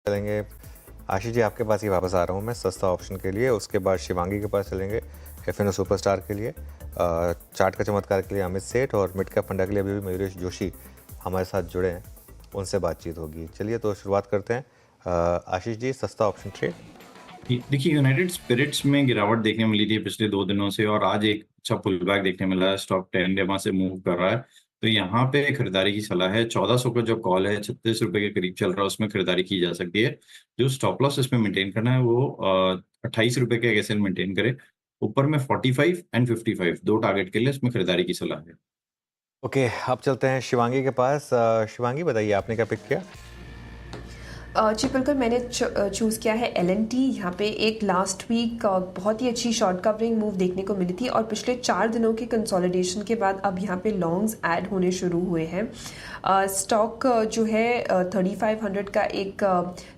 चलेंगे। आशीष जी, आपके पास ही वापस आ रहा हूँ मैं सस्ता ऑप्शन के लिए। उसके बाद शिवांगी के पास चलेंगे एफएनओ सुपरस्टार के लिए, चार्ट का चमत्कार के लिए अमित सेठ, और मिड कैप फंडा के लिए अभी भी मयूरेश जोशी हमारे साथ जुड़े हैं, उनसे बातचीत होगी। चलिए तो शुरुआत करते हैं। आशीष जी, सस्ता ऑप्शन ट्रेड। देखिए, यूनाइटेड स्पिरिट्स में गिरावट देखने मिली थी पिछले 2 दिनों से और आज एक अच्छा पुल बैक देखने मिला है। स्टॉक 10 डेमा से मूव कर रहा है, तो यहाँ पे खरीदारी की सलाह है। 1400 का जो कॉल है 36 रुपए के करीब चल रहा है, उसमें खरीदारी की जा सकती है। जो स्टॉप लॉस इसमें मेंटेन करना है वो 28 रुपए के एसएल मेंटेन करे। ऊपर में 45 एंड 55 दो टारगेट के लिए इसमें खरीदारी की सलाह है। ओके, अब चलते हैं शिवांगी के पास। शिवांगी, बताइए आपने क्या पिक किया? जी बिल्कुल, मैंने चूज़ किया है एल.एन.टी। यहाँ पे एक लास्ट वीक बहुत ही अच्छी शॉर्ट कवरिंग मूव देखने को मिली थी और पिछले 4 दिनों के कंसोलिडेशन के बाद अब यहाँ पे लॉन्ग्स ऐड होने शुरू हुए हैं। स्टॉक जो है 3500 का एक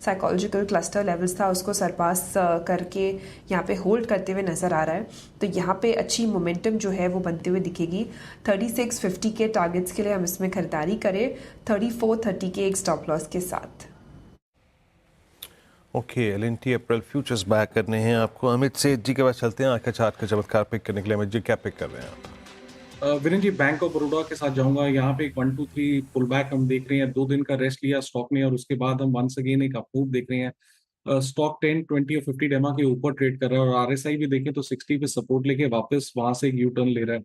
साइकोलॉजिकल क्लस्टर लेवल्स था, उसको सरपास करके यहाँ पे होल्ड करते हुए नज़र आ रहा है। तो यहाँ पे अच्छी मोमेंटम जो है वो बनते हुए दिखेगी। 3650 के टारगेट्स के लिए हम इसमें खरीदारी करें, 3430 के एक स्टॉप लॉस के साथ। ओके, एल.एन.टी अप्रैल फ्यूचर्स बैक करने हैं आपको। अमित सेठ जी के पास चलते हैं। आज का चार्ट का चमत्कार पिक करने के लिए अमित जी क्या पिक कर रहे हैं आप? विरेन जी, बैंक ऑफ बड़ौदा के साथ जाऊंगा। यहाँ पे एक 1 2 3 पुल बैक हम देख रहे हैं। 2 दिन का रेस्ट लिया स्टॉक ने और उसके बाद हम वंस अगेन एक अपमूव देख रहे हैं। स्टॉक 10 20 और 50 डेमा के ऊपर ट्रेड कर रहा है और आरएसआई भी देखें तो 60 पे सपोर्ट लेके वापस वहां से एक यू टर्न ले रहा है।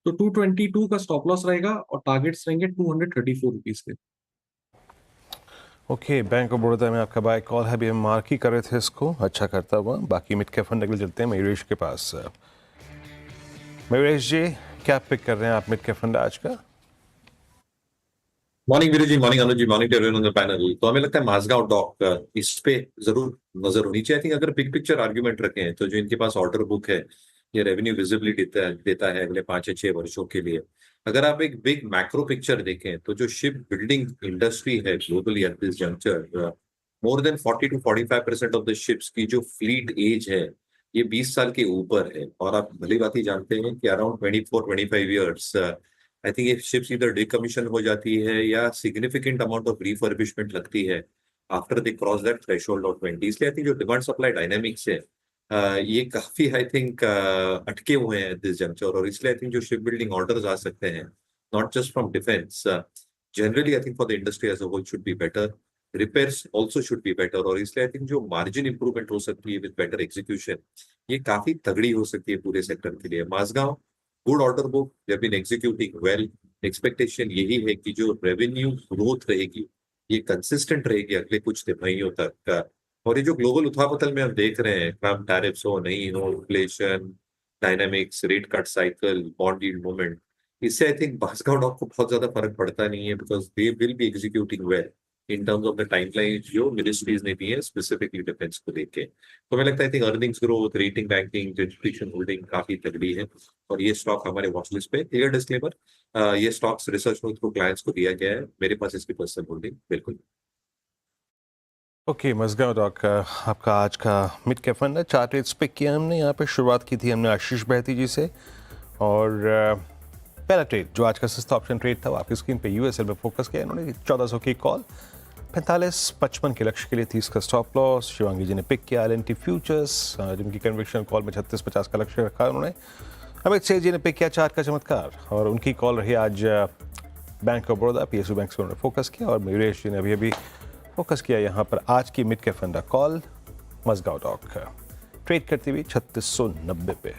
तो 222 का स्टॉप लॉस रहेगा और टारगेट्स रहेंगे 234 रुपीज के। ओके, बैंक ऑफ बड़ौदा में आपका बाय कॉल है। अभी हम मार्क ही कर रहे थे इसको, अच्छा करता हुआ। बाकी मिड कैप फंड के लिए चलते हैं मयूरेश के पास। मयूरेश जी, क्या पिक कर रहे हैं आप मिड कैप फंड आज का? Morning Veeru ji, morning Anuj ji, morning to everyone on the panel. तो हमें लगता है माझगांव डॉक इस पे जरूर नजर होनी चाहिए। आई थिंक अगर बिग पिक्चर आर्ग्यूमेंट रखें तो जो इनके पास ऑर्डर बुक है, ये रेवेन्यू विजिबिलिटी देता है अगले 5 या 6 वर्षों के लिए। अगर आप एक बिग मैक्रो पिक्चर देखें तो जो शिप बिल्डिंग इंडस्ट्री है globally at this juncture, more than 40 to 45% of the ships की जो फ्लीट एज है ये 20 साल के ऊपर है। और आप भली बात ही जानते हैं कि अराउंड 24-25 ईयर्स आई थिंक ये शिप्स इधर डिकमीशन हो जाती है या सिग्निफिकेंट अमाउंट ऑफ रिफर्बिशमेंट लगती है after they cross that threshold of 20। इसलिए आई थिंक जो डिमांड सप्लाई डायनामिक्स है ये काफी आई थिंक अटके हुए हैं दिस जंक्चर। और इसलिए आई थिंक जो शिप बिल्डिंग ऑर्डर्स आ सकते हैं not just from defence, generally I think for the industry as a whole should be better, repairs also should be better. और इसलिए आई थिंक जो मार्जिन इंप्रूवमेंट हो सकती है विद बेटर एग्जीक्यूशन ये काफी तगड़ी हो सकती है पूरे सेक्टर के लिए। Mazagon good order book, they have been executing well. Expectation यही है कि जो रेवेन्यू ग्रोथ रहेगी ये कंसिस्टेंट रहेगी अगले कुछ तिमाहियों तक का। और ये जो ग्लोबल उथापतल में हम देख रहे हैं, ट्रम्प टैरिफ्स हो नहीं हो, inflation dynamics, rate cut cycle, bond yield movement, इससे आई थिंक बास्का डॉक को बहुत ज्यादा फर्क पड़ता नहीं है because they will be executing well in terms of the timeline जो मिनिस्ट्रीज ने दी है स्पेसिफिकली डिफेंस को लेके। तो हमें लगता है I think earnings growth, rating, banking, institution holding काफी तगड़ी है। और ये स्टॉक हमारे वॉच लिस्ट पे, क्लियर डिस्क्लेमर, ये स्टॉक्स रिसर्च थ्रू क्लाइंट्स को दिया गया है, मेरे पास इसकी पर्सनल होल्डिंग बिल्कुल। ओके, मजगांव डॉक आपका आज का मिड कैप फंड है। चार्ट रेट्स पिक किया हमने। यहाँ पे शुरुआत की थी हमने आशीष बहती जी से, और पहला ट्रेड जो आज का सस्ता ऑप्शन ट्रेड था वो आपकी स्क्रीन पे यूएसएल में फोकस किया इन्होंने। 1400 की कॉल, 45-55 के लक्ष्य के लिए 30 का स्टॉप लॉस। शिवांगी जी ने पिक किया एल.एन.टी फ्यूचर्स, जिनकी कन्विक्शन कॉल में 36-50 का लक्ष्य रखा उन्होंने। अमित सेठ जी ने पिक किया चार्ट का चमत्कार और उनकी कॉल रही आज bank of Baroda, PSU bank से उन्होंने फोकस किया। और मयूरेश जी ने अभी अभी फोकस किया यहाँ पर आज की mid cap fund call Mazagon Dock, trade करती हुई 3690 पे।